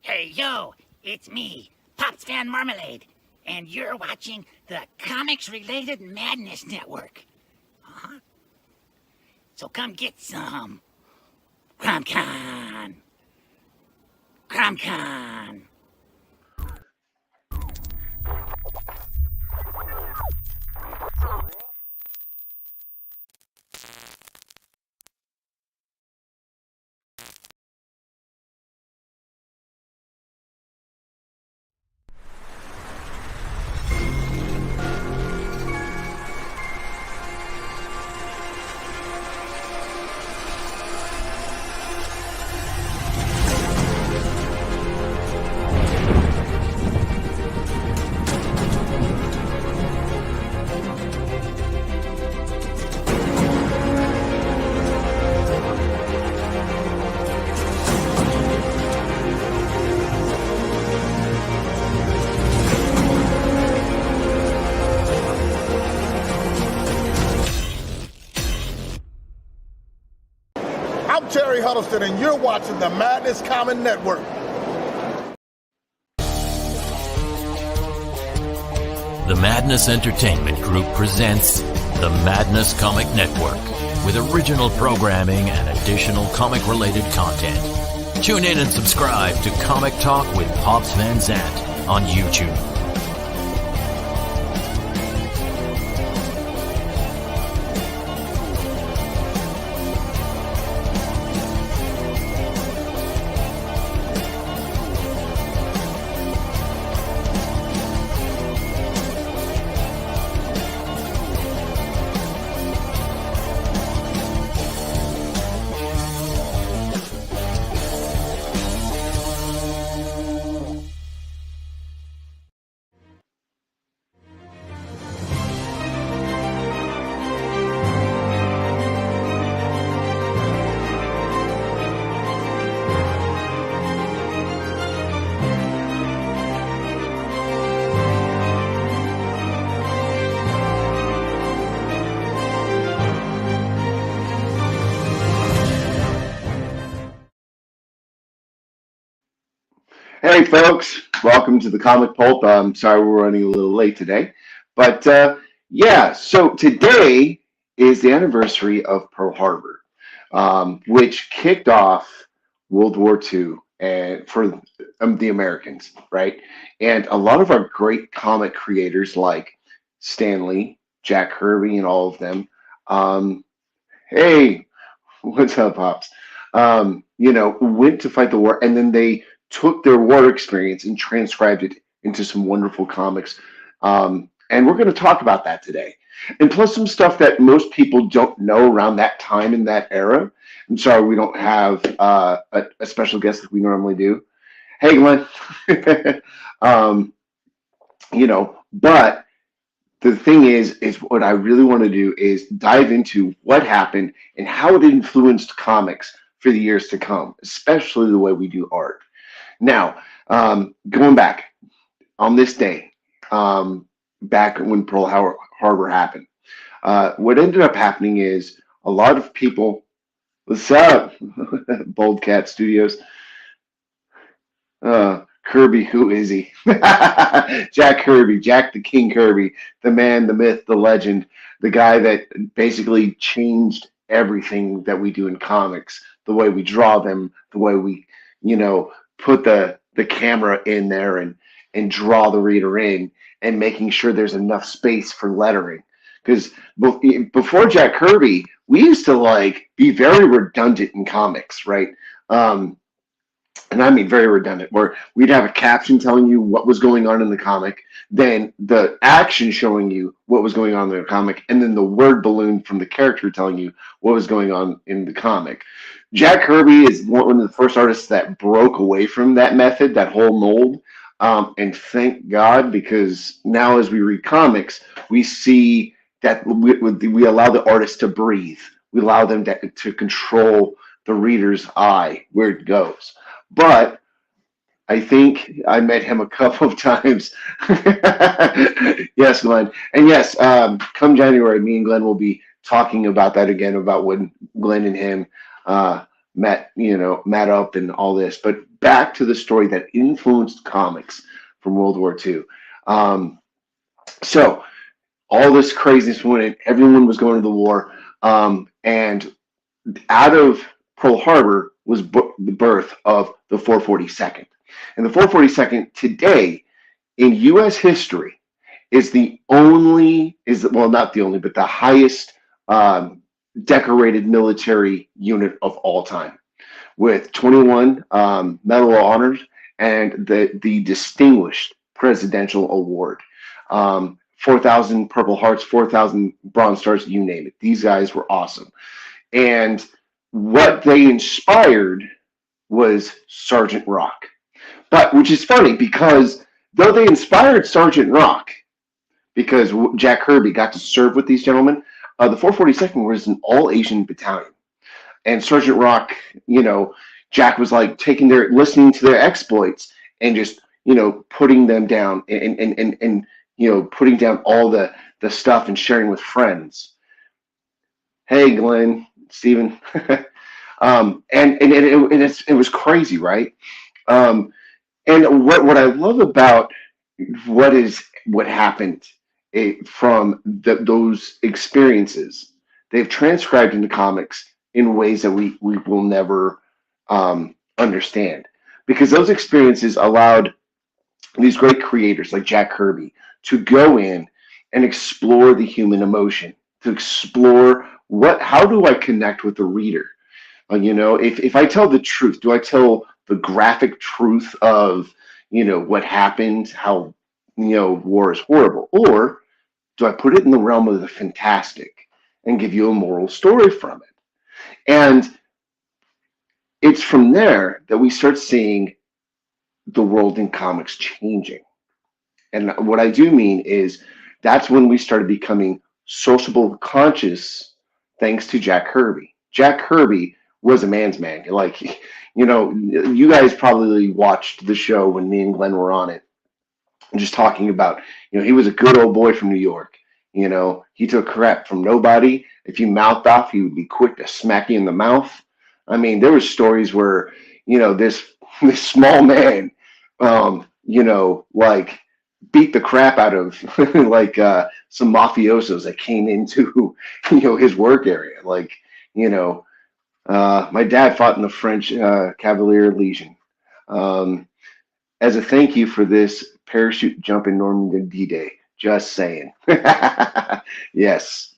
Hey, yo, it's me, Pops Van Marmalade, and you're watching the Comics-Related Madness Network. Uh-huh. So come get some. CromCon. CromCon. Huddleston, and you're watching the Madness Comic Network. The Madness Entertainment Group presents the Madness Comic Network with original programming and additional comic-related content. Tune in and subscribe to Comic Talk with Pops Van Zandt on YouTube. Hey folks, welcome to the Comic Pulp. I'm sorry we're running a little late today, but so today is the anniversary of Pearl Harbor, which kicked off World War II and for the Americans, right? And a lot of our great comic creators like Stan Lee, Jack Kirby, and all of them. Hey, what's up, Pops? Went to fight the war, and then they took their war experience and transcribed it into some wonderful comics. And we're going to talk about that today. And plus some stuff that most people don't know around that time in that era. I'm sorry we don't have a special guest that we normally do. Hey, Glenn. But the thing is what I really want to do is dive into what happened and how it influenced comics for the years to come, especially the way we do art. Now, going back on this day, back when Pearl Harbor happened, what ended up happening is a lot of people, what's up, Bold Cat Studios, Kirby, who is he? Jack Kirby, Jack the King Kirby, the man, the myth, the legend, the guy that basically changed everything that we do in comics, the way we draw them, the way we, put the camera in there and draw the reader in, and making sure there's enough space for lettering. Because before Jack Kirby, we used to be very redundant in comics, right? And I mean very redundant, where we'd have a caption telling you what was going on in the comic, then the action showing you what was going on in the comic, and then the word balloon from the character telling you what was going on in the comic. Jack Kirby is one of the first artists that broke away from that method, that whole mold, and thank God, because now as we read comics, we see that we allow the artist to breathe. We allow them to control the reader's eye, where it goes. But I think I met him a couple of times. Yes, Glenn. And yes, come January, me and Glenn will be talking about that again, about when Glenn and him met up and all this. But back to the story that influenced comics from World War II. So all this craziness went in, everyone was going to the war, and out of Pearl Harbor was the birth of the 442nd. And the 442nd today in U.S. history is not the only, but the highest decorated military unit of all time, with 21 Medal of Honors and the Distinguished Presidential Award. 4,000 Purple Hearts, 4,000 Bronze Stars, you name it. These guys were awesome. And what they inspired was Sergeant Rock. But, which is funny, because though they inspired Sergeant Rock, because Jack Kirby got to serve with these gentlemen, the 442nd was an all-Asian battalion. And Sergeant Rock, Jack was like listening to their exploits and just, putting them down and putting down all the stuff and sharing with friends. Hey, Glenn, Steven. It was crazy, right? And what I love about what happened from those experiences, they've transcribed into comics in ways that we will never understand, because those experiences allowed these great creators like Jack Kirby to go in and explore the human emotion, to explore how do I connect with the reader? If I tell the truth, do I tell the graphic truth of, what happened, how, war is horrible? Or do I put it in the realm of the fantastic and give you a moral story from it? And it's from there that we start seeing the world in comics changing. And what I do mean is that's when we started becoming sociable conscious, thanks to Jack Kirby. Jack Kirby was a man's man. Like, you guys probably watched the show when me and Glenn were on it, just talking about, he was a good old boy from New York. He took crap from nobody. If you mouthed off, he would be quick to smack you in the mouth. I mean, there were stories where, this small man, like beat the crap out of like some mafiosos that came into, his work area. Like, my dad fought in the French Cavalier Legion. As a thank you for this parachute jump in Normandy D-Day. Just saying. Yes.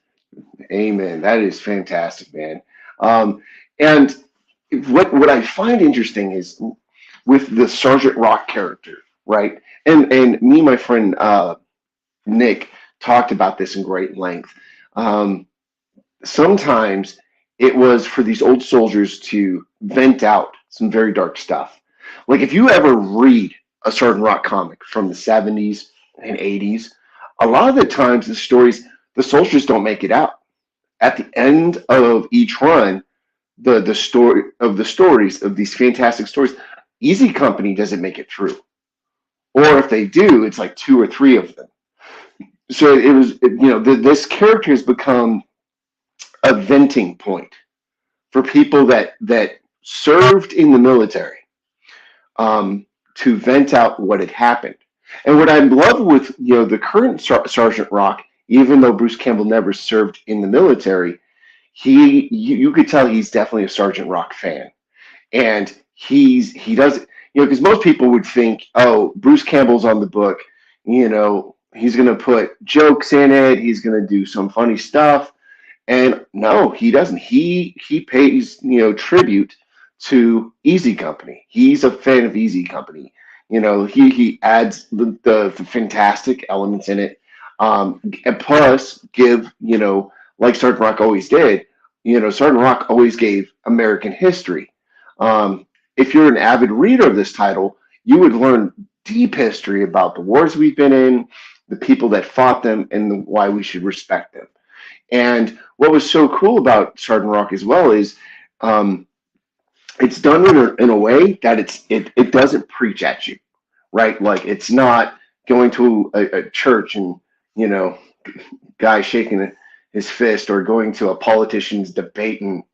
Amen. That is fantastic, man. And what I find interesting is with the Sergeant Rock character, right? And me and my friend Nick talked about this in great length. Sometimes it was for these old soldiers to vent out some very dark stuff. Like if you ever read a Sergeant Rock comic from the 70s and 80s, a lot of the times the soldiers don't make it out. At the end of each run, the stories of these fantastic stories, Easy Company doesn't make it through. Or if they do, it's like 2 or 3 of them. So this character has become a venting point for people that served in the military, to vent out what had happened. And what I love with the current Sergeant Rock, even though Bruce Campbell never served in the military, you could tell he's definitely a Sergeant Rock fan, and he does because most people would think, oh, Bruce Campbell's on the book, he's gonna put jokes in it, he's gonna do some funny stuff, and no, he doesn't. He pays tribute to Easy Company. He's a fan of Easy Company. He adds the fantastic elements in it, and plus give like Sergeant Rock always did. Sergeant Rock always gave American history. If you're an avid reader of this title, you would learn deep history about the wars we've been in, the people that fought them, and why we should respect them. And what was so cool about Sergeant Rock as well is it's done in a way that it doesn't preach at you, right? Like it's not going to a church and guy shaking his fist, or going to a politician's debate and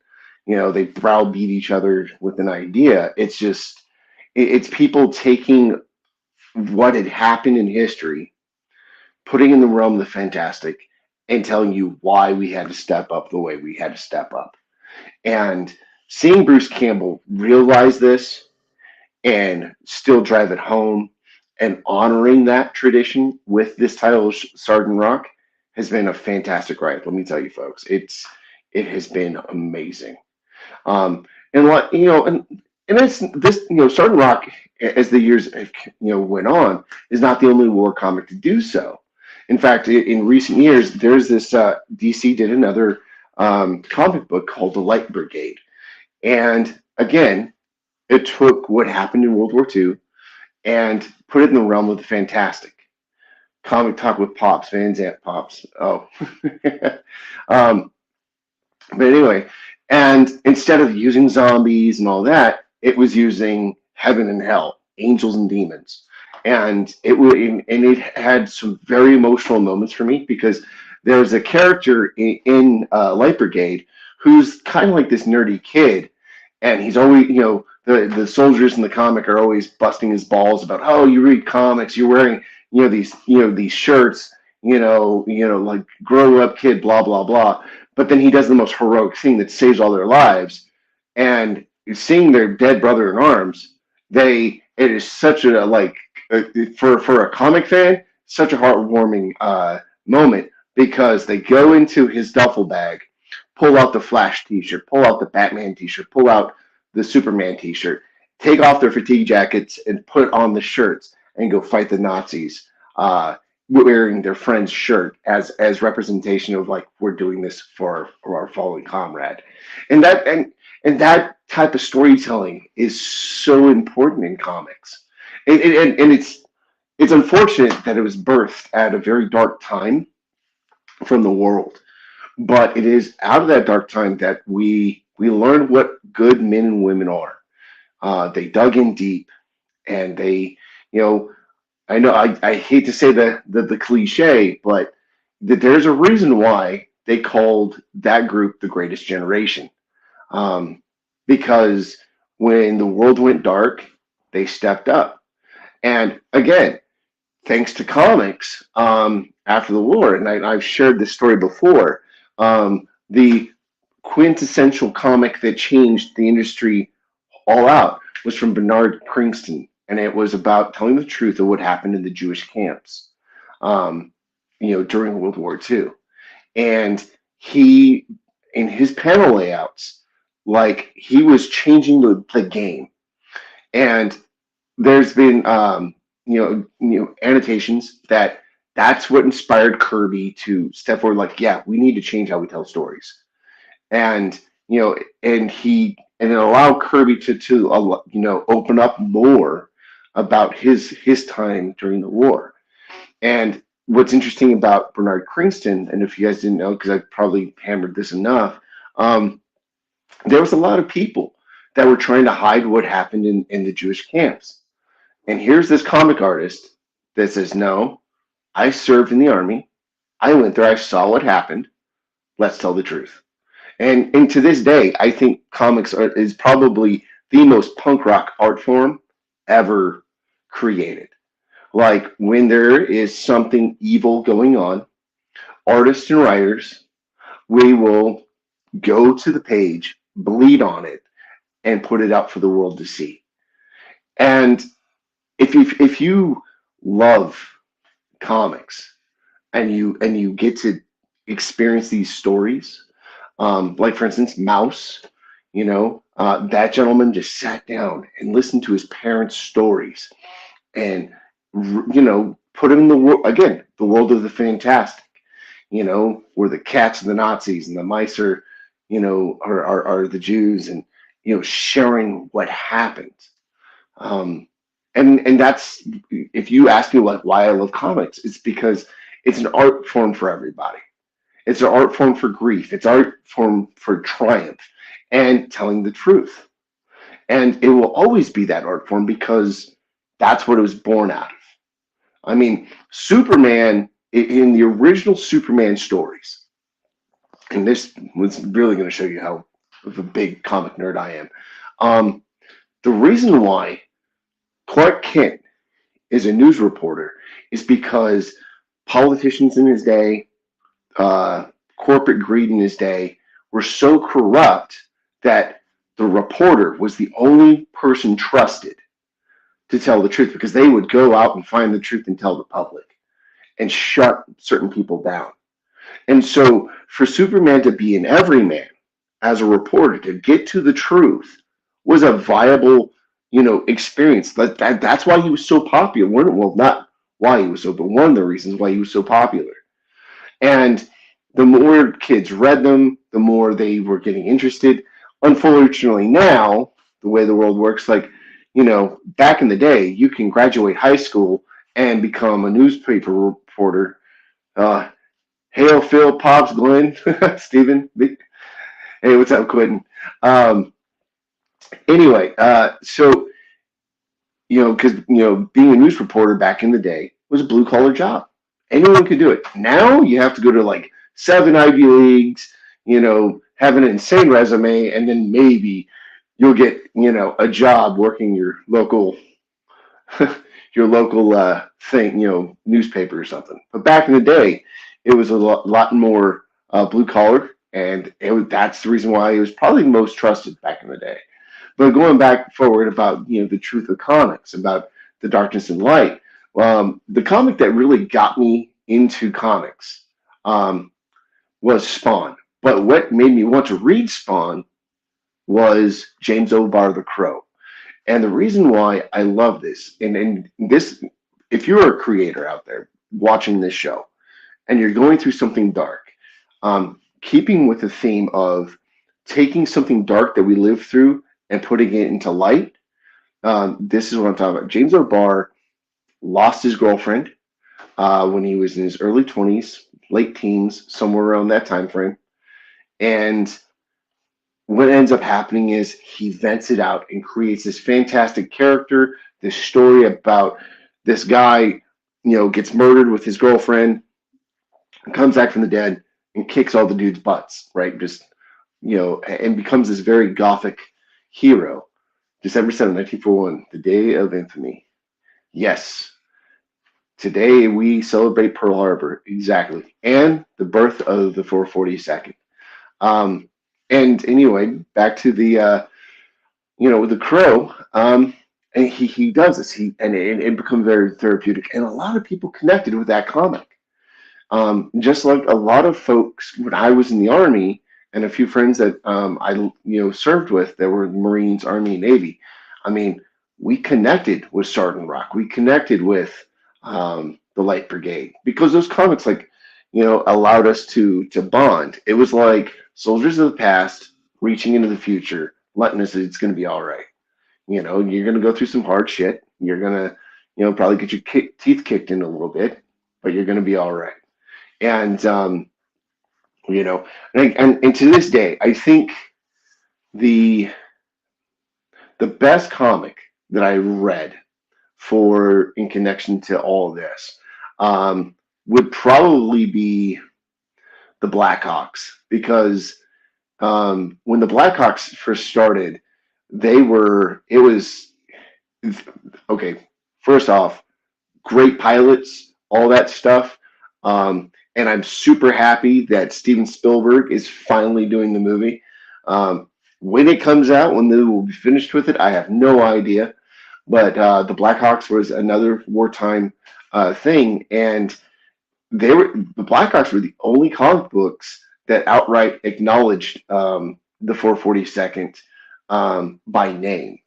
they browbeat each other with an idea. It's just, it's people taking what had happened in history, putting in the realm of the fantastic, and telling you why we had to step up the way we had to step up. And seeing Bruce Campbell realize this and still drive it home and honoring that tradition with this title of Sergeant Rock has been a fantastic ride. Let me tell you, folks, it has been amazing. And what and it's this Sergeant Rock, as the years went on, is not the only war comic to do so. In fact, in recent years, there's this DC did another comic book called The Light Brigade, and again, it took what happened in World War II and put it in the realm of the fantastic. Comic Talk with Pops, Van Zant Pops. Oh. But anyway, and instead of using zombies and all that, it was using heaven and hell, angels and demons. And it had some very emotional moments for me, because there's a character in Light Brigade who's kind of like this nerdy kid, and he's always, the soldiers in the comic are always busting his balls about, oh, you read comics, you're wearing, these shirts, like grow up kid, blah, blah, blah. But then he does the most heroic thing that saves all their lives. And seeing their dead brother in arms, it is such a, for a comic fan, such a heartwarming moment, because they go into his duffel bag, pull out the Flash t-shirt, pull out the Batman t-shirt, pull out the Superman t-shirt, take off their fatigue jackets and put on the shirts and go fight the Nazis, wearing their friend's shirt as representation of, like, we're doing this for our fallen comrade. And that type of storytelling is so important in comics. And it's unfortunate that it was birthed at a very dark time from the world. But it is out of that dark time that we learn what good men and women are. They dug in deep, and they, I know I hate to say the cliche, but there's a reason why they called that group the Greatest Generation. Because when the world went dark, they stepped up. And again, thanks to comics, after the war, and I've shared this story before, the quintessential comic that changed the industry all out was from Bernard Krigsten, and it was about telling the truth of what happened in the Jewish camps, during World War II. And he, in his panel layouts, like, he was changing the game. And there's been, annotations that's what inspired Kirby to step forward. Like, yeah, we need to change how we tell stories, and then allow Kirby to open up more about his time during the war. And what's interesting about Bernard Krigsten, and if you guys didn't know, because I probably hammered this enough, there was a lot of people that were trying to hide what happened in the Jewish camps. And here's this comic artist that says, no, I served in the army. I went there. I saw what happened. Let's tell the truth. And to this day, I think comics is probably the most punk rock art form ever created. Like, when there is something evil going on, artists and writers, we will go to the page, bleed on it, and put it out for the world to see. And if you love comics and you get to experience these stories, like, for instance, Mouse, that gentleman just sat down and listened to his parents' stories, and put him in the world again, the world of the fantastic, where the cats are the Nazis and the mice are the Jews, and sharing what happened. And that's, if you ask me why I love comics, it's because it's an art form for everybody. It's an art form for grief. It's art form for triumph and telling the truth. And it will always be that art form, because that's what it was born out of. I mean, Superman, in the original Superman stories, and this was really going to show you how of a big comic nerd I am. The reason why Clark Kent is a news reporter is because politicians in his day, corporate greed in his day, were so corrupt that the reporter was the only person trusted to tell the truth, because they would go out and find the truth and tell the public and shut certain people down. And so for Superman to be an everyman as a reporter, to get to the truth, was a viable, experience. That's why he was so popular. Well, not why he was so, but one of the reasons why he was so popular. And the more kids read them, the more they were getting interested. Unfortunately, now, the way the world works, back in the day, you can graduate high school and become a newspaper reporter. Hail, Phil, Pops, Glenn, Steven. Hey, what's up, Quentin? Anyway, so, because, being a news reporter back in the day was a blue-collar job. Anyone could do it. Now you have to go to 7 Ivy Leagues, have an insane resume, and then maybe you'll get, a job working your local thing, newspaper or something. But back in the day, it was a lot more blue collar, and that's the reason why it was probably most trusted back in the day. But going back forward about the truth of comics, about the darkness and light, the comic that really got me into comics was Spawn. But what made me want to read Spawn was James O'Barr the Crow. And the reason why I love this, and this, if you're a creator out there watching this show and you're going through something dark, keeping with the theme of taking something dark that we live through and putting it into light, this is what I'm talking about. James O'Barr lost his girlfriend when he was in his early 20s, late teens, somewhere around that time frame. And what ends up happening is he vents it out and creates this fantastic character, this story about this guy, gets murdered with his girlfriend, comes back from the dead, and kicks all the dudes' butts, right? Just, and becomes this very gothic hero. December 7th, 1941, the day of infamy. Yes. Today we celebrate Pearl Harbor, exactly, and the birth of the 442nd. And anyway, back to the the Crow. And he does this. It becomes very therapeutic, and a lot of people connected with that comic. Just like a lot of folks when I was in the Army, and a few friends that I served with that were Marines, Army, and Navy. I mean, we connected with Sergeant Rock. We connected with the Light Brigade because those comics allowed us to bond. It was like soldiers of the past reaching into the future, letting us it's going to be all right. You're going to go through some hard shit. You're going to probably get your teeth kicked in a little bit, but you're going to be all right. And and to this day, I think the best comic that I read in connection to all of this would probably be the Blackhawks, because when the Blackhawks first started, first off, great pilots, all that stuff. And I'm super happy that Steven Spielberg is finally doing the movie. When it comes out, when they will be finished with it, I have no idea. But the Blackhawks was another wartime thing, and the Blackhawks were the only comic books that outright acknowledged the 442nd by name,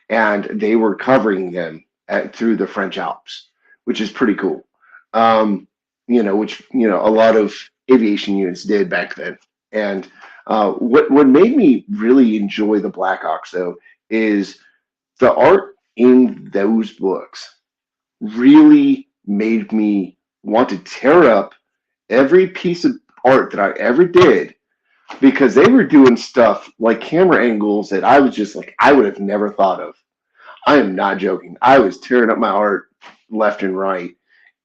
and they were covering them through the French Alps, which is pretty cool. Which a lot of aviation units did back then. And what made me really enjoy the Blackhawks, though, is the art in those books really made me want to tear up every piece of art that I ever did, because they were doing stuff like camera angles that I was just I would have never thought of. I am not joking. I was tearing up my art left and right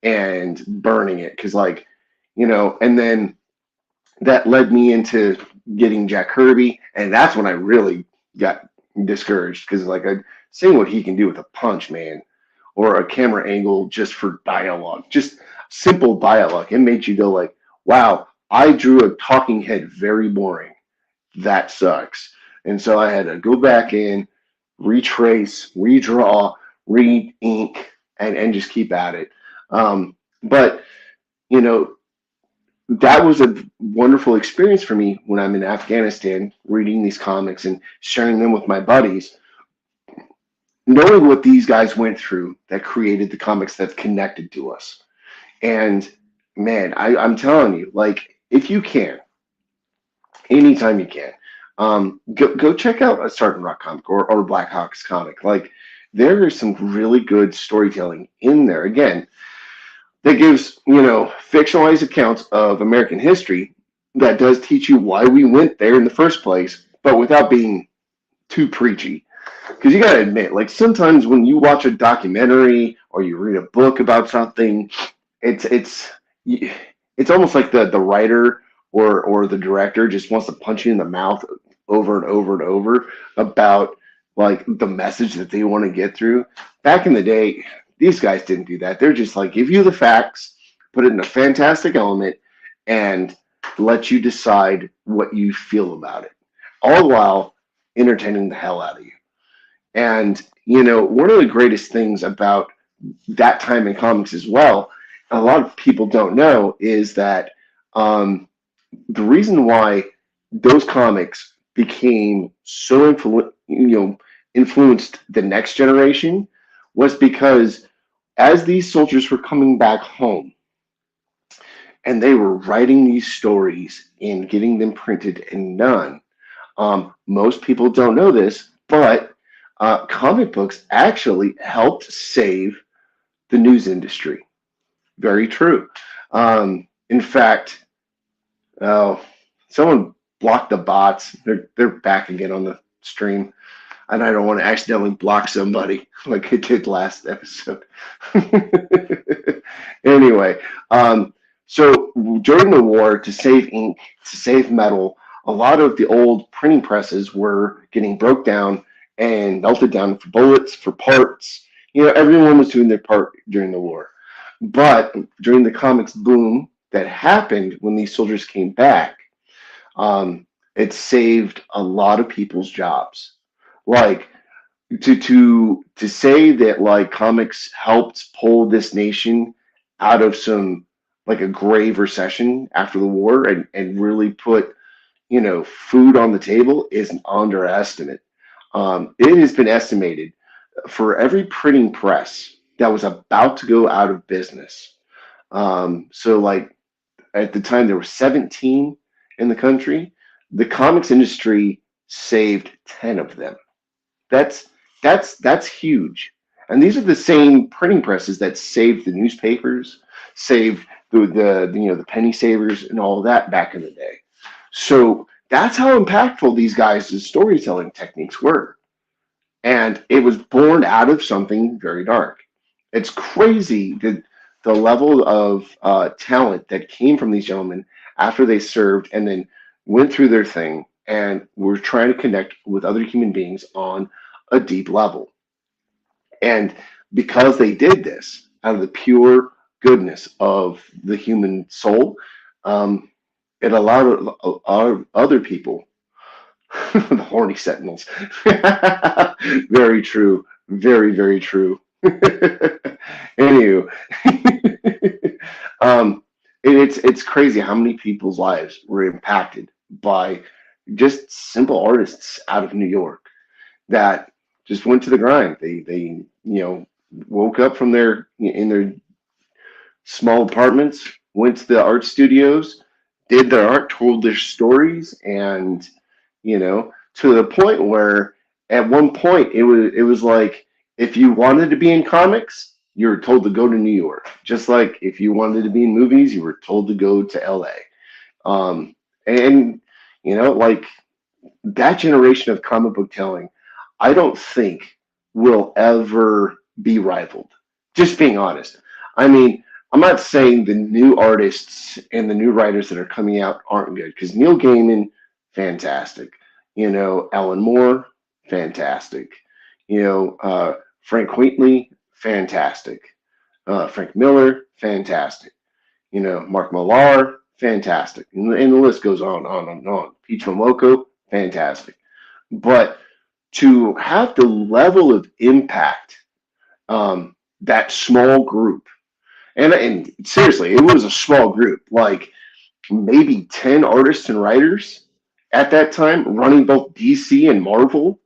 and burning it because and then that led me into getting Jack Kirby, and that's when I really got discouraged because like seeing what he can do with a punch, man, or a camera angle just for dialogue, just simple dialogue. It made you go like, wow, I drew a talking head very boring. That sucks. And so I had to go back in, retrace, redraw, re-ink, and just keep at it. But, you know, that was a wonderful experience for me when I'm in Afghanistan, reading these comics and sharing them with my buddies, knowing what these guys went through that created the comics that connected to us. And man, I'm telling you, like, if you can, anytime you can, go check out a Sergeant Rock comic or Black Hawk's comic. Like, there is some really good storytelling in there. Again, that gives, you know, fictionalized accounts of American history that does teach you why we went there in the first place, but without being too preachy. Because you got to admit, like, sometimes when you watch a documentary or you read a book about something, it's almost like the writer or the director just wants to punch you in the mouth over and over and over about like the message that they want to get through. Back in the day, these guys didn't do that. They're just like, give you the facts, put it in a fantastic element, and let you decide what you feel about it, all while entertaining the hell out of you. And, you know, one of the greatest things about that time in comics as well, a lot of people don't know, is that the reason why those comics became so influenced the next generation was because as these soldiers were coming back home and they were writing these stories and getting them printed and done, most people don't know this, but comic books actually helped save the news industry. Very true. In fact, someone blocked the bots. They're back again on the stream, and I don't want to accidentally block somebody like I did last episode. Anyway, so during the war, to save ink, to save metal, a lot of the old printing presses were getting broke down and melted down for bullets, for parts. You know, everyone was doing their part during the war. But during the comics boom that happened when these soldiers came back, it saved a lot of people's jobs. Like, to say that like comics helped pull this nation out of some like a grave recession after the war and really put, you know, food on the table is an underestimate. It has been estimated for every printing press that was about to go out of business. So like at the time there were 17 in the country. The comics industry saved 10 of them. That's huge. And these are the same printing presses that saved the newspapers, saved the penny savers and all of that back in the day. So that's how impactful these guys' storytelling techniques were. And it was born out of something very dark. It's crazy the level of talent that came from these gentlemen after they served and then went through their thing and were trying to connect with other human beings on a deep level. And because they did this out of the pure goodness of the human soul, it allowed other people, the horny sentinels, very true, very, very true. Anywho, it's crazy how many people's lives were impacted by just simple artists out of New York that just went to the grind. They woke up from their small apartments, went to the art studios, did their art, told their stories, and to the point where at one point it was like if you wanted to be in comics, you were told to go to New York. Just like if you wanted to be in movies, you were told to go to LA. And like that generation of comic book telling, I don't think will ever be rivaled. Just being honest. I mean, I'm not saying the new artists and the new writers that are coming out aren't good, because Neil Gaiman fantastic. Alan Moore, fantastic. Frank Wheatley, fantastic. Frank Miller, fantastic. Mark Millar, fantastic. And the list goes on and on. Peach Momoko, fantastic. But to have the level of impact, that small group, and seriously, it was a small group, like maybe 10 artists and writers at that time running both DC and Marvel,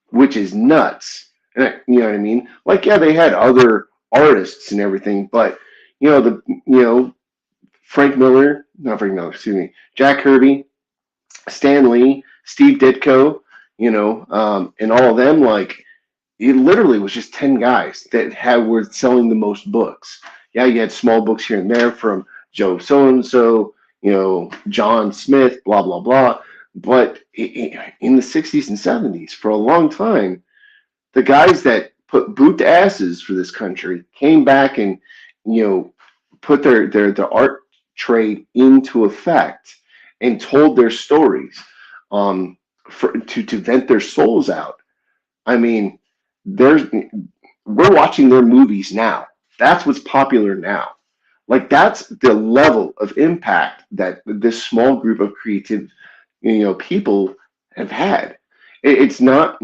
which is nuts. And you know what I mean? Like, yeah, they had other artists and everything, but Frank Miller, excuse me, Jack Kirby, Stan Lee, Steve Ditko, and all of them, like, it literally was just 10 guys that were selling the most books. Yeah, you had small books here and there from Joe so-and-so, John Smith, blah, blah, blah. But in the 60s and 70s, for a long time, the guys that put boot to asses for this country came back and, put their art trade into effect and told their stories to vent their souls out. I mean, we're watching their movies now. That's what's popular now. Like, that's the level of impact that this small group of creative, people have had. It's not,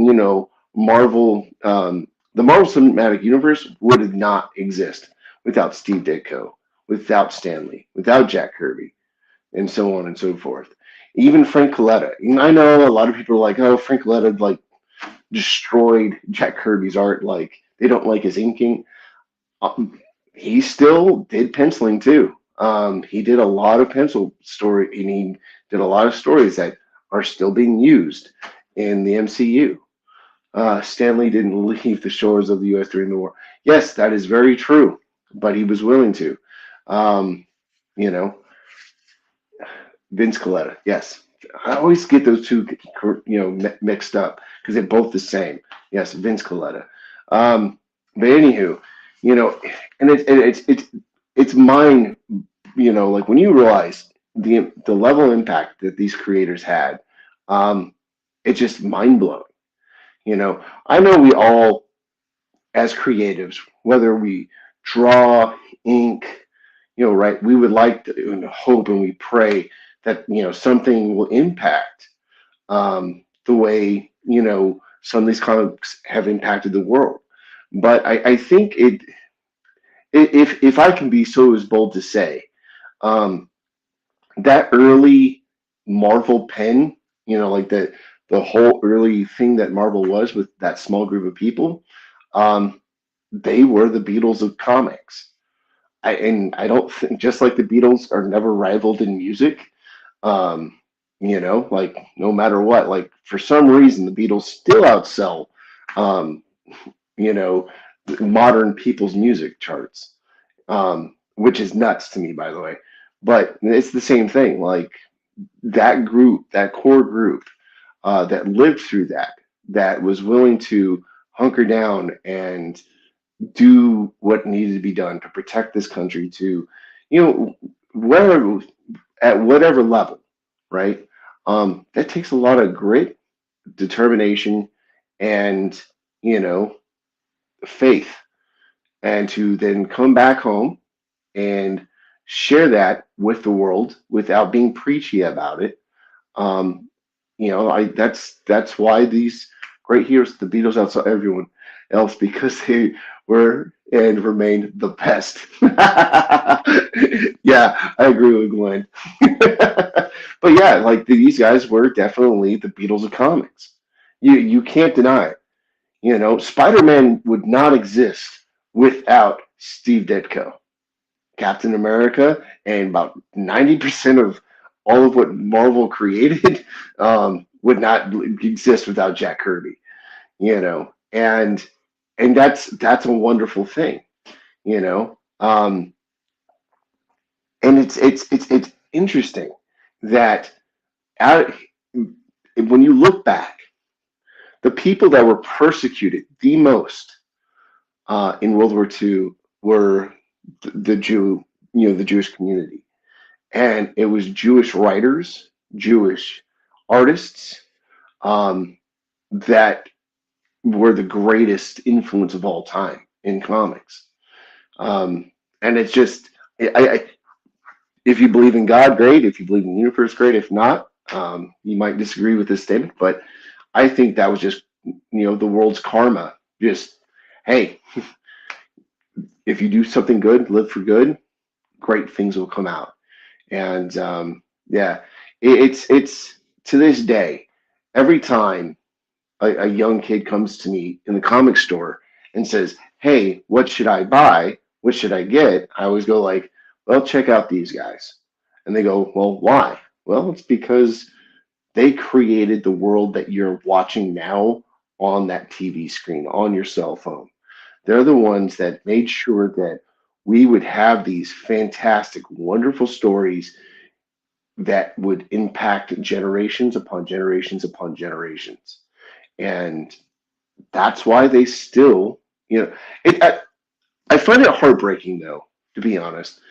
Marvel. The Marvel Cinematic Universe would not exist without Steve Ditko, without Stan Lee, without Jack Kirby, and so on and so forth. Even Frank Coletta. And I know a lot of people are like, "Oh, Frank Coletta like destroyed Jack Kirby's art. Like, they don't like his inking." He still did penciling too. He did a lot of pencil story, and he did a lot of stories that are still being used in the MCU. Stan Lee didn't leave the shores of the U.S. during the war. Yes, that is very true, but he was willing to. Vince Coletta. Yes, I always get those two, mixed up because they're both the same. Yes, Vince Coletta. But anywho, and it's mine. Like, when you realize the level of impact that these creators had, it's just mind blowing. I know we all, as creatives, whether we draw, ink, right, we would like to hope and we pray that, something will impact the way, some of these comics have impacted the world. But I think if I can be so as bold to say, that early Marvel pen, like the whole early thing that Marvel was with that small group of people, they were the Beatles of comics. I don't think, just like the Beatles are never rivaled in music, like, no matter what, like, for some reason the Beatles still outsell, modern people's music charts, which is nuts to me, by the way. But it's the same thing. Like, that group, that core group, that lived through that was willing to hunker down and do what needed to be done to protect this country to, wherever, at whatever level, right? That takes a lot of grit, determination, and, faith. And to then come back home and share that with the world without being preachy about it. That's why these great heroes, the Beatles, outside everyone else, because they were and remained the best. Yeah, I agree with Glenn. But yeah, like, these guys were definitely the Beatles of comics. You can't deny it. Spider-Man would not exist without Steve Ditko. Captain America and about 90% of all of what Marvel created would not exist without Jack Kirby, and that's a wonderful thing, and it's interesting that when you look back, the people that were persecuted the most in World War II were the Jewish community. And it was Jewish writers, Jewish artists that were the greatest influence of all time in comics. And it's just, if you believe in God, great. If you believe in the universe, great. If not, you might disagree with this statement, but I think that was just, the world's karma. Just, hey, if you do something good, live for good, great things will come out. And yeah, it's to this day, every time a young kid comes to me in the comic store and says, "Hey, what should I buy? What should I get?" I always go like, "Well, check out these guys." And they go, "Well, why?" Well, it's because they created the world that you're watching now on that TV screen, on your cell phone. They're the ones that made sure that we would have these fantastic, wonderful stories that would impact generations upon generations upon generations. And that's why they still, I find it heartbreaking, though, to be honest,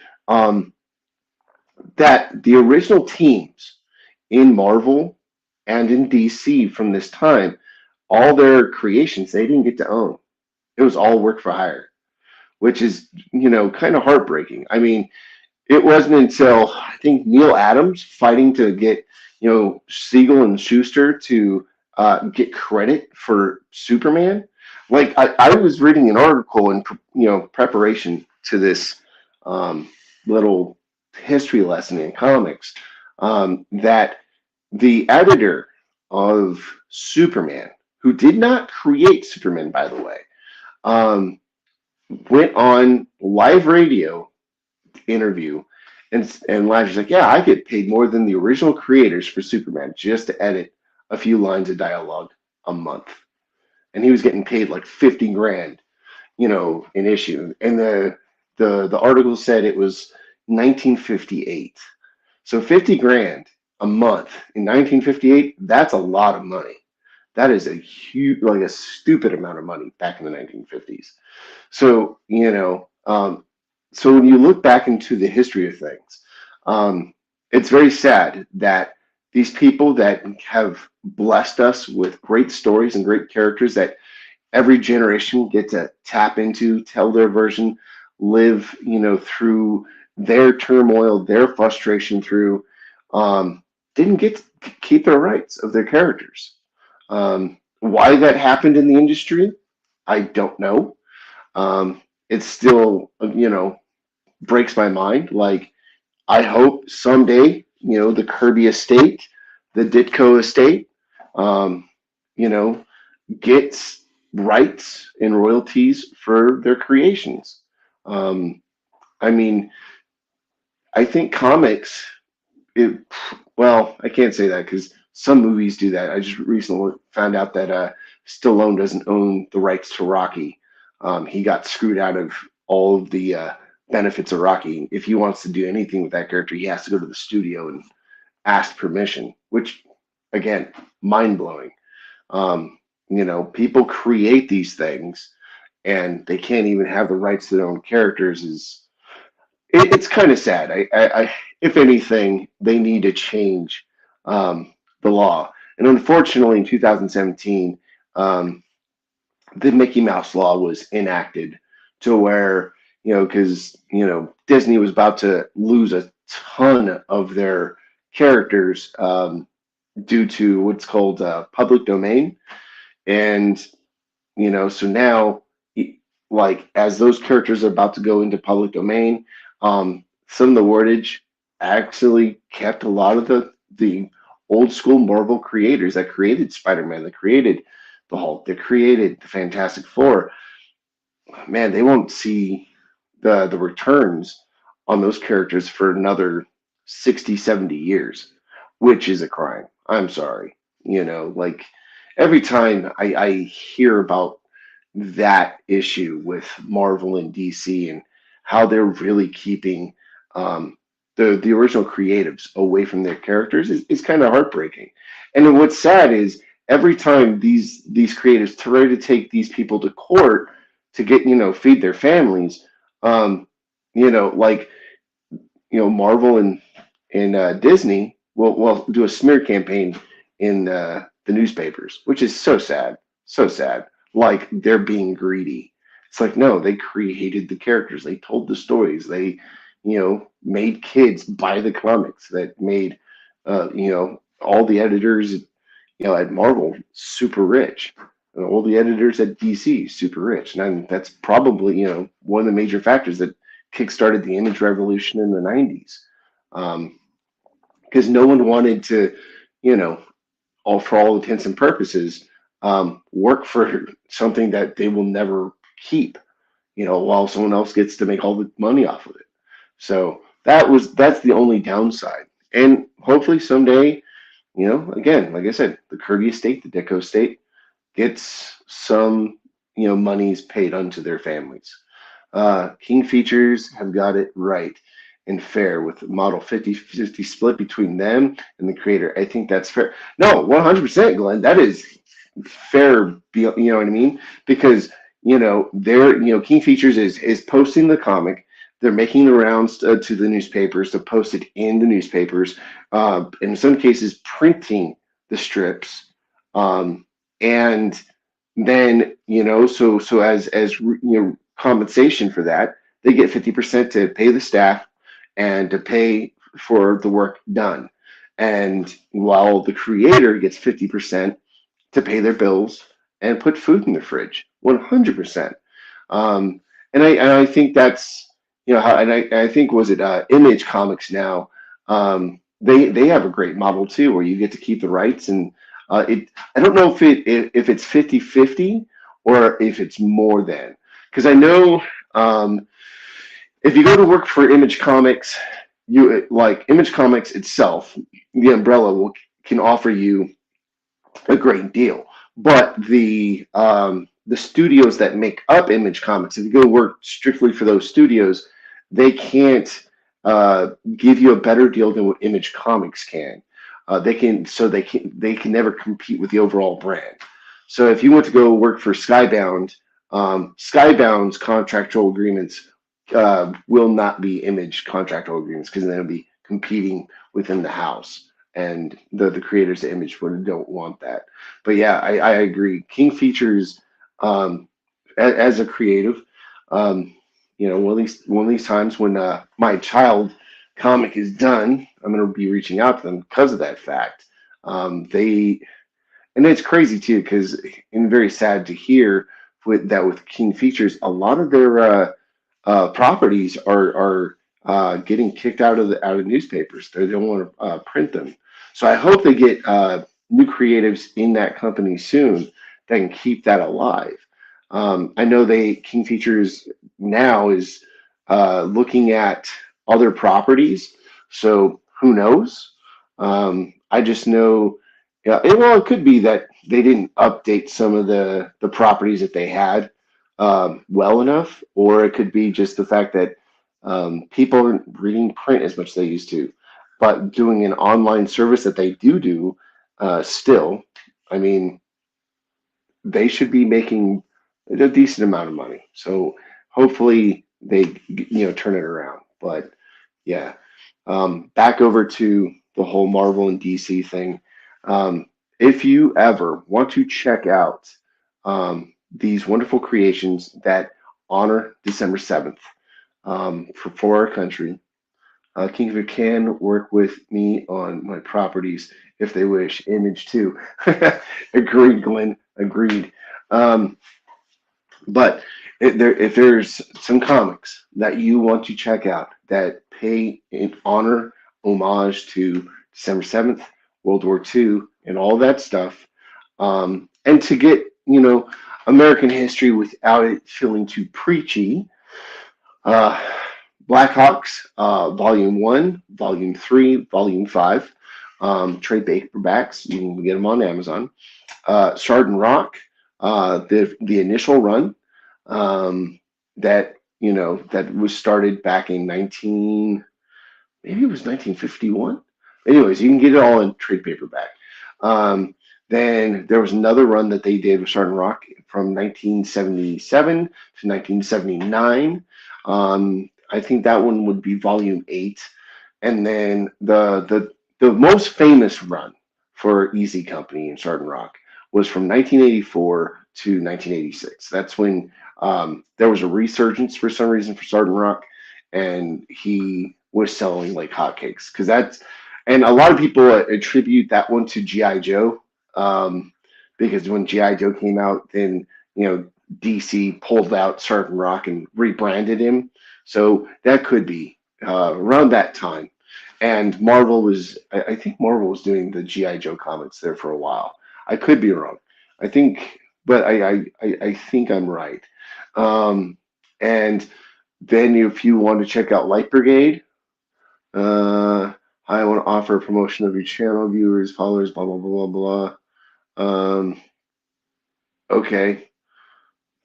that the original teams in Marvel and in DC from this time, all their creations, they didn't get to own. It was all work for hire, which is, kind of heartbreaking. I mean, it wasn't until I think Neil Adams fighting to get, Siegel and Schuster to get credit for Superman. Like I was reading an article in preparation to this little history lesson in comics that the editor of Superman, who did not create Superman, by the way, went on live radio interview and Lashley's like, "Yeah, I get paid more than the original creators for Superman just to edit a few lines of dialogue a month." And he was getting paid like 50 grand, an issue. And the article said it was 1958. So 50 grand a month in 1958, that's a lot of money. That is a huge, like a stupid amount of money back in the 1950s. So, so when you look back into the history of things, it's very sad that these people that have blessed us with great stories and great characters that every generation get to tap into, tell their version, live, through their turmoil, their frustration through, didn't get to keep their rights of their characters. Why that happened in the industry, I don't know. It still, breaks my mind. Like, I hope someday, the Kirby estate, the Ditko estate, gets rights and royalties for their creations. I mean, I think comics, well, I can't say that because some movies do that. I just recently found out that Stallone doesn't own the rights to Rocky. He got screwed out of all of the benefits of Rocky. If he wants to do anything with that character, he has to go to the studio and ask permission, which, again, mind-blowing. People create these things and they can't even have the rights to their own characters. It's kind of sad. I if anything, they need to change the law. And unfortunately, in 2017, the Mickey Mouse law was enacted to where, because, Disney was about to lose a ton of their characters due to what's called public domain. And, so now, like, as those characters are about to go into public domain, some of the wordage actually kept a lot of the old school Marvel creators that created Spider-Man, that created the Hulk, that created the Fantastic Four. Man, they won't see the returns on those characters for another 60, 70 years, which is a crime. I'm sorry. Like, every time I hear about that issue with Marvel and DC and how they're really keeping the original creatives away from their characters is kind of heartbreaking. And what's sad is every time these creatives try to take these people to court to get, feed their families, Marvel and Disney will do a smear campaign in the newspapers, which is so sad, so sad. Like they're being greedy. It's like, no, they created the characters, they told the stories, they, made kids buy the comics, that made, all the editors, at Marvel super rich, and all the editors at DC super rich, and that's probably one of the major factors that kickstarted the image revolution in the '90s, because no one wanted to, for all intents and purposes, work for something that they will never keep, while someone else gets to make all the money off of it. So that's the only downside. And hopefully someday, again, like I said, the Kirby estate, the Ditko estate, gets some, monies paid unto their families. King Features have got it right and fair with model 50-50 split between them and the creator. I think that's fair. No, 100%, Glenn. That is fair. You know what I mean? Because they're King Features is posting the comic. They're making the rounds to the newspapers to post it in the newspapers. In some cases, printing the strips, and then so as compensation for that, they get 50% to pay the staff and to pay for the work done, and while the creator gets 50% to pay their bills and put food in the fridge, 100%. And I think that's and I think was it Image Comics now. They have a great model too, where you get to keep the rights, and I don't know if it's 50-50 or if it's more than, because I know if you go to work for Image Comics, Image Comics itself, the umbrella can offer you a great deal, but the studios that make up Image Comics, if you go work strictly for those studios, they can't give you a better deal than what Image Comics can. They can never compete with the overall brand. So if you want to go work for Skybound, Skybound's contractual agreements will not be Image contractual agreements, because they'll be competing within the house, and the creators of Image don't want that. But yeah, I agree. King Features, as a creative, one of these times when my child comic is done, I'm going to be reaching out to them because of that fact. And it's crazy too, because and very sad to hear with King Features, a lot of their properties are getting kicked out of newspapers. They don't want to print them. So I hope they get new creatives in that company soon that can keep that alive. I know King Features now is looking at other properties, so who knows? I just know, it could be that they didn't update some of the properties that they had well enough, or it could be just the fact that people aren't reading print as much as they used to, but doing an online service that they do still. I mean, they should be making a decent amount of money. So hopefully they turn it around. But yeah, back over to the whole Marvel and DC thing. If you ever want to check out these wonderful creations that honor December 7th for our country, King Features can work with me on my properties if they wish. Image too. Agreed, Glenn. Agreed. But if there's some comics that you want to check out that pay in honor, homage to December 7th, World War II, and all that stuff, and to get, American history without it feeling too preachy, Blackhawks, Volume 1, Volume 3, Volume 5, trade paperbacks. You can get them on Amazon. Shard and Rock, the initial run, that was started back in maybe it was 1951. Anyways, you can get it all in trade paperback. Then there was another run that they did with Shard and Rock from 1977 to 1979. I think that one would be Volume 8. And then the most famous run for Easy Company in Starting Rock was from 1984 to 1986. That's when there was a resurgence for some reason for Starting Rock, and he was selling like hotcakes. And a lot of people attribute that one to G.I. Joe, because when G.I. Joe came out, then DC pulled out Starting Rock and rebranded him. So that could be around that time. And Marvel I think Marvel was doing the G.I. Joe comics there for a while. I could be wrong. I think, but I think I'm right. And then if you want to check out Light Brigade, I want to offer a promotion of your channel, viewers, followers, blah, blah, blah, blah, blah. Okay.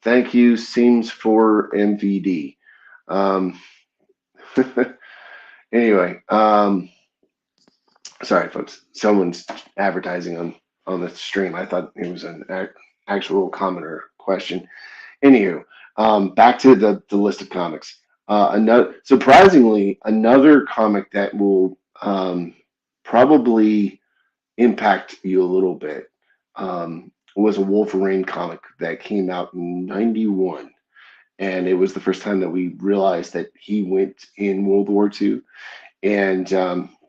Thank you, Seems for MVD. Anyway, sorry, folks. Someone's advertising on the stream. I thought it was an actual comment or question. Anywho, back to the list of comics. Surprisingly, another comic that will probably impact you a little bit was a Wolverine comic that came out in '91. And it was the first time that we realized that he went in World War II. And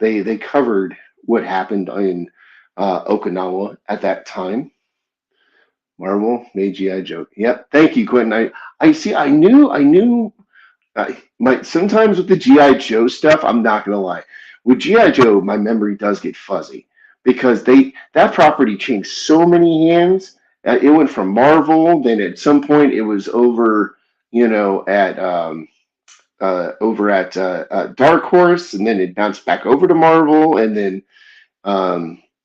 they covered what happened in Okinawa at that time. Marvel made G.I. Joe. Yep. Thank you, Quentin. I see. I knew. Sometimes with the G.I. Joe stuff, I'm not gonna lie. With G.I. Joe, my memory does get fuzzy because that property changed so many hands. It went from Marvel, then at some point it was over, at Dark Horse, and then it bounced back over to Marvel, and then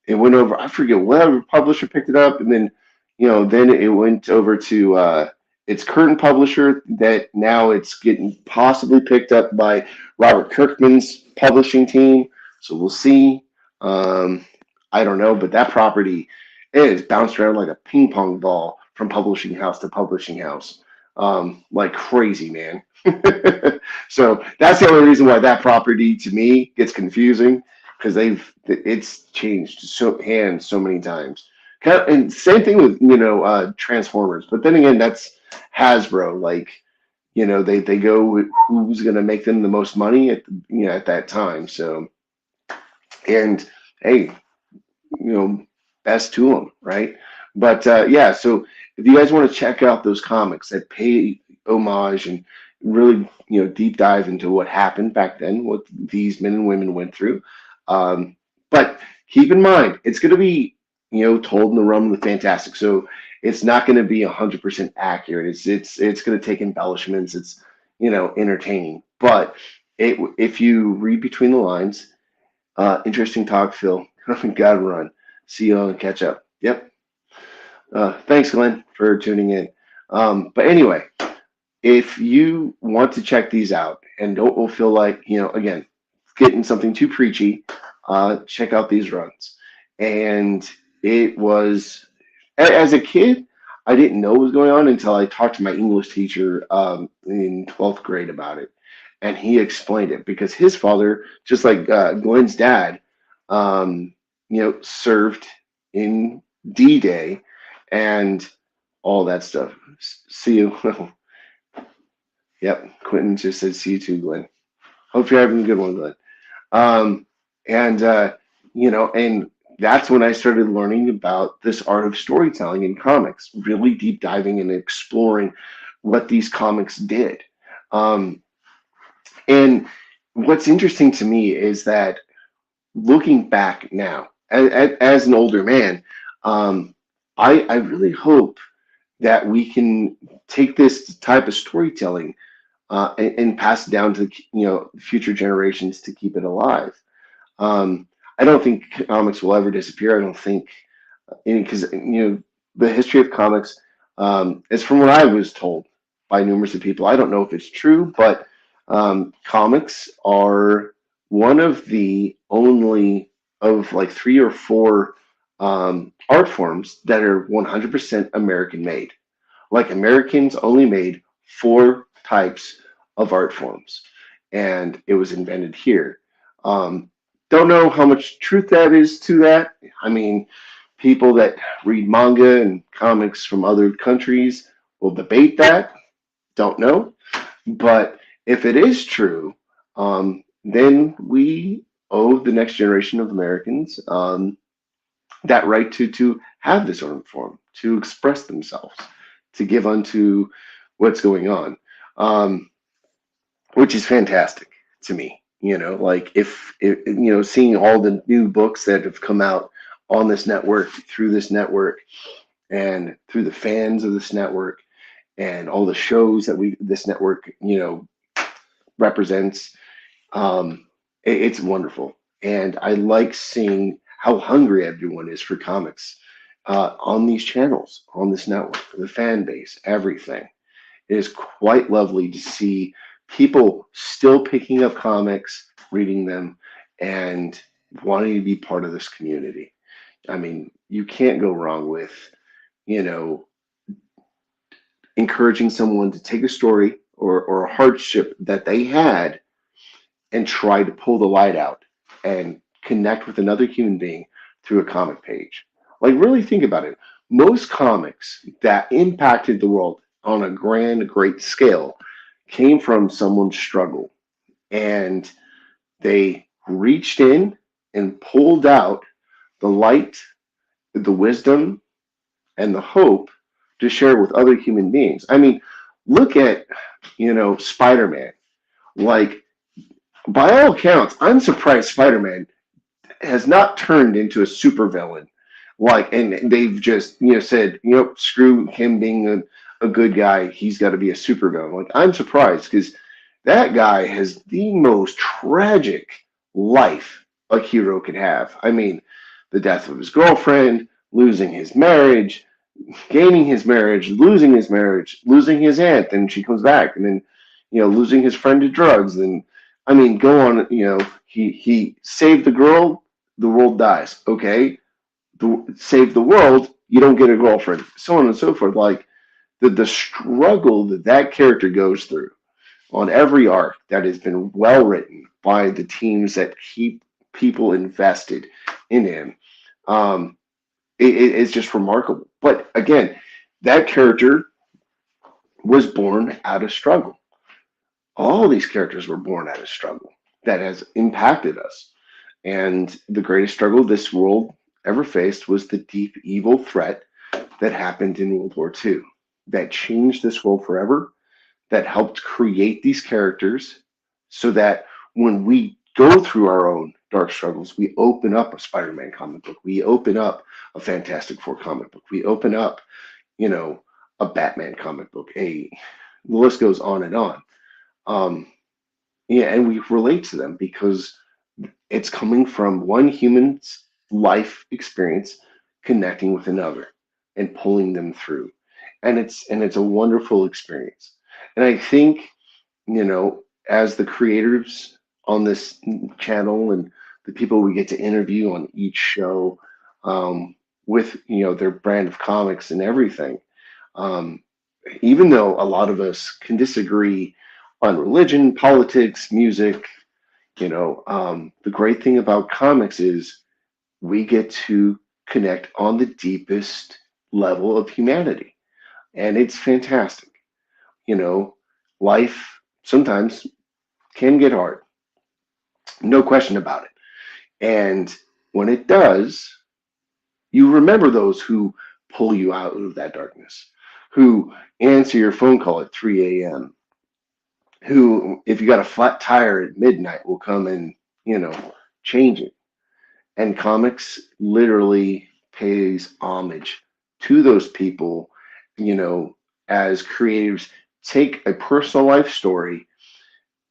it went over. I forget whatever publisher picked it up, and then then it went over to its current publisher. That now it's getting possibly picked up by Robert Kirkman's publishing team. So we'll see. I don't know, but that property is bounced around like a ping pong ball from publishing house to publishing house, like crazy, man. So that's the only reason why that property to me gets confusing, because it's changed hands so many times. And same thing with Transformers, but then again, that's Hasbro. Like they go with who's going to make them the most money at that time. So, and hey, best to them, right? But yeah, so if you guys want to check out those comics that pay homage and really deep dive into what happened back then, what these men and women went through, but keep in mind it's going to be told in the realm of the fantastic, so it's not going to be 100% accurate. It's going to take embellishments. It's entertaining, but if you read between the lines, interesting talk, Phil. Gotta run. See you on catch up. Yep. Thanks, Glenn, for tuning in. But anyway, if you want to check these out and don't feel like, again, getting something too preachy, check out these runs. And it was, as a kid, I didn't know what was going on until I talked to my English teacher in 12th grade about it. And he explained it because his father, just like Glenn's dad, served in D-Day and all that stuff. See you. Yep, Quentin just said see you too, Glenn. Hope you're having a good one, Glenn. And that's when I started learning about this art of storytelling in comics, really deep diving and exploring what these comics did. And what's interesting to me is that looking back now, as an older man, I really hope that we can take this type of storytelling and pass it down to future generations to keep it alive. I don't think comics will ever disappear. I don't think, because the history of comics is from what I was told by numerous of people. I don't know if it's true, but comics are one of the only of like 3 or 4 art forms that are 100% American made. Like Americans only made 4 types of art forms, and it was invented here. Don't know how much truth that is to that. I mean, people that read manga and comics from other countries will debate that. Don't know. But if it is true, then we owe the next generation of Americans that right to have this art form, to express themselves, to give unto what's going on, which is fantastic to me. Like if seeing all the new books that have come out on this network, through this network, and through the fans of this network, and all the shows that this network represents, it's wonderful. And I like seeing how hungry everyone is for comics on these channels, on this network, the fan base, everything. It is quite lovely to see people still picking up comics, reading them, and wanting to be part of this community. I mean, you can't go wrong with, encouraging someone to take a story or a hardship that they had and try to pull the light out and connect with another human being through a comic page. Like, really think about it. Most comics that impacted the world on a great scale came from someone's struggle. And they reached in and pulled out the light, the wisdom, and the hope to share with other human beings. I mean, look at, Spider-Man. Like, by all accounts, I'm surprised Spider-Man has not turned into a supervillain. Like, and they've just, said, screw him being a good guy. He's got to be a supervillain. Like, I'm surprised because that guy has the most tragic life a hero could have. I mean, the death of his girlfriend, losing his marriage, gaining his marriage, losing losing his aunt, then she comes back, and then, losing his friend to drugs. And I mean, go on, he saved the girl, the world dies. Okay. Save the world, you don't get a girlfriend, so on and so forth. Like the struggle that character goes through on every arc that has been well written by the teams that keep people invested in him. It's just remarkable. But again, that character was born out of struggle. All these characters were born out of struggle that has impacted us. And the greatest struggle this world ever faced was the deep evil threat that happened in World War II that changed this world forever, that helped create these characters so that when we go through our own dark struggles, we open up a Spider-Man comic book, we open up a Fantastic Four comic book, we open up, a Batman comic book, the list goes on and on. And we relate to them because it's coming from one human's life experience connecting with another and pulling them through. And it's a wonderful experience. And I think, as the creators on this channel and the people we get to interview on each show, with, their brand of comics and everything, even though a lot of us can disagree on religion, politics, music, the great thing about comics is we get to connect on the deepest level of humanity. And it's fantastic. Life sometimes can get hard. No question about it. And when it does, you remember those who pull you out of that darkness, who answer your phone call at 3 a.m., who, if you got a flat tire at midnight, will come and, change it. And comics literally pays homage to those people, as creatives take a personal life story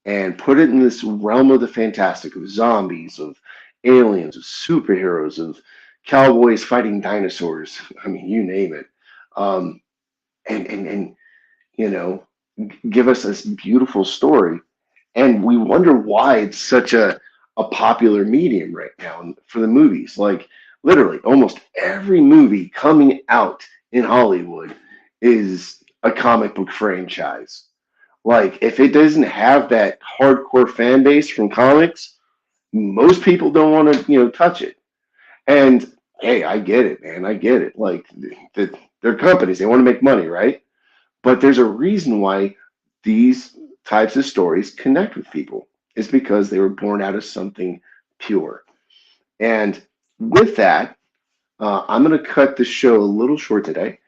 and put it in this realm of the fantastic, of zombies, of aliens, of superheroes, of cowboys fighting dinosaurs. I mean, you name it. And give us this beautiful story. And we wonder why it's such a popular medium right now for the movies. Like, literally, almost every movie coming out in Hollywood is a comic book franchise. Like, if it doesn't have that hardcore fan base from comics, most people don't want to, touch it. And hey, I get it, man. I get it. Like they're companies, they want to make money, right? But there's a reason why these types of stories connect with people. It's because they were born out of something pure. And with that, I'm going to cut the show a little short today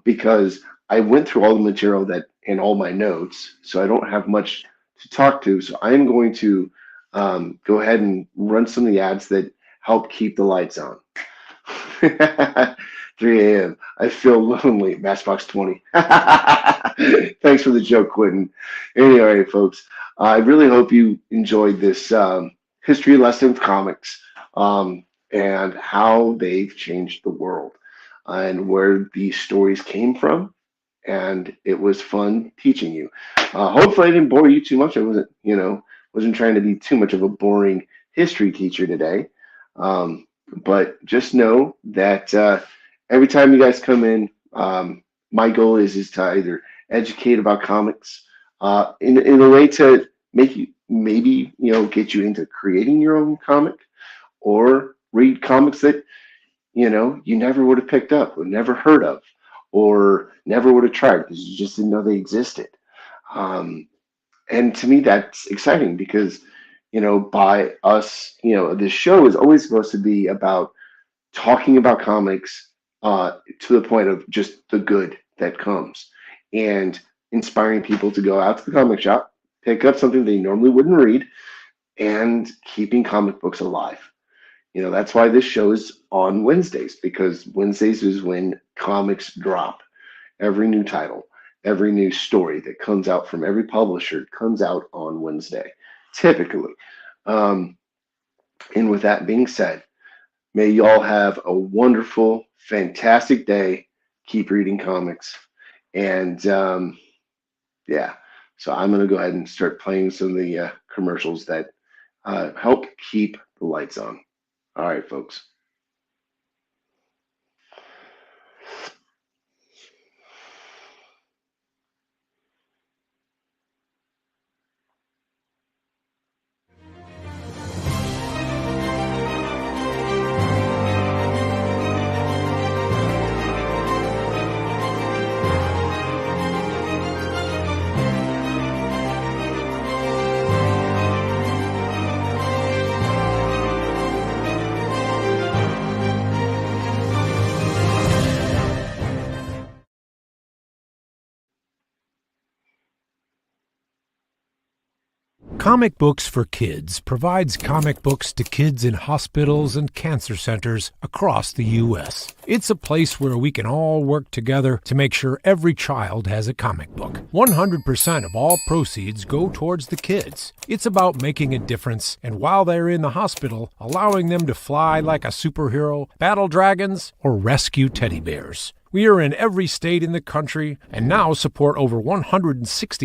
because I went through all the material that in all my notes, so I don't have much to talk to. So I am going to go ahead and run some of the ads that help keep the lights on. 3 a.m. I feel lonely. Matchbox 20. Thanks for the joke, Quentin. Anyway, folks, I really hope you enjoyed this history lesson of comics and how they've changed the world and where these stories came from. And it was fun teaching you. Hopefully, I didn't bore you too much. I wasn't trying to be too much of a boring history teacher today. But just know that every time you guys come in, my goal is to either educate about comics in a way to make you maybe get you into creating your own comic, or read comics that you never would have picked up or never heard of or never would have tried because you just didn't know they existed. And to me, that's exciting because by us, this show is always supposed to be about talking about comics to the point of just the good that comes and inspiring people to go out to the comic shop, pick up something they normally wouldn't read, and keeping comic books alive. That's why this show is on Wednesdays, because Wednesdays is when comics drop. Every new title, every new story that comes out from every publisher comes out on Wednesday, typically. And with that being said, may you all have a wonderful, fantastic day. Keep reading comics. And yeah, so I'm going to go ahead and start playing some of the commercials that help keep the lights on. All right, folks. Comic Books for Kids provides comic books to kids in hospitals and cancer centers across the U.S. It's a place where we can all work together to make sure every child has a comic book. 100% of all proceeds go towards the kids. It's about making a difference, and while they're in the hospital, allowing them to fly like a superhero, battle dragons, or rescue teddy bears. We are in every state in the country and now support over 160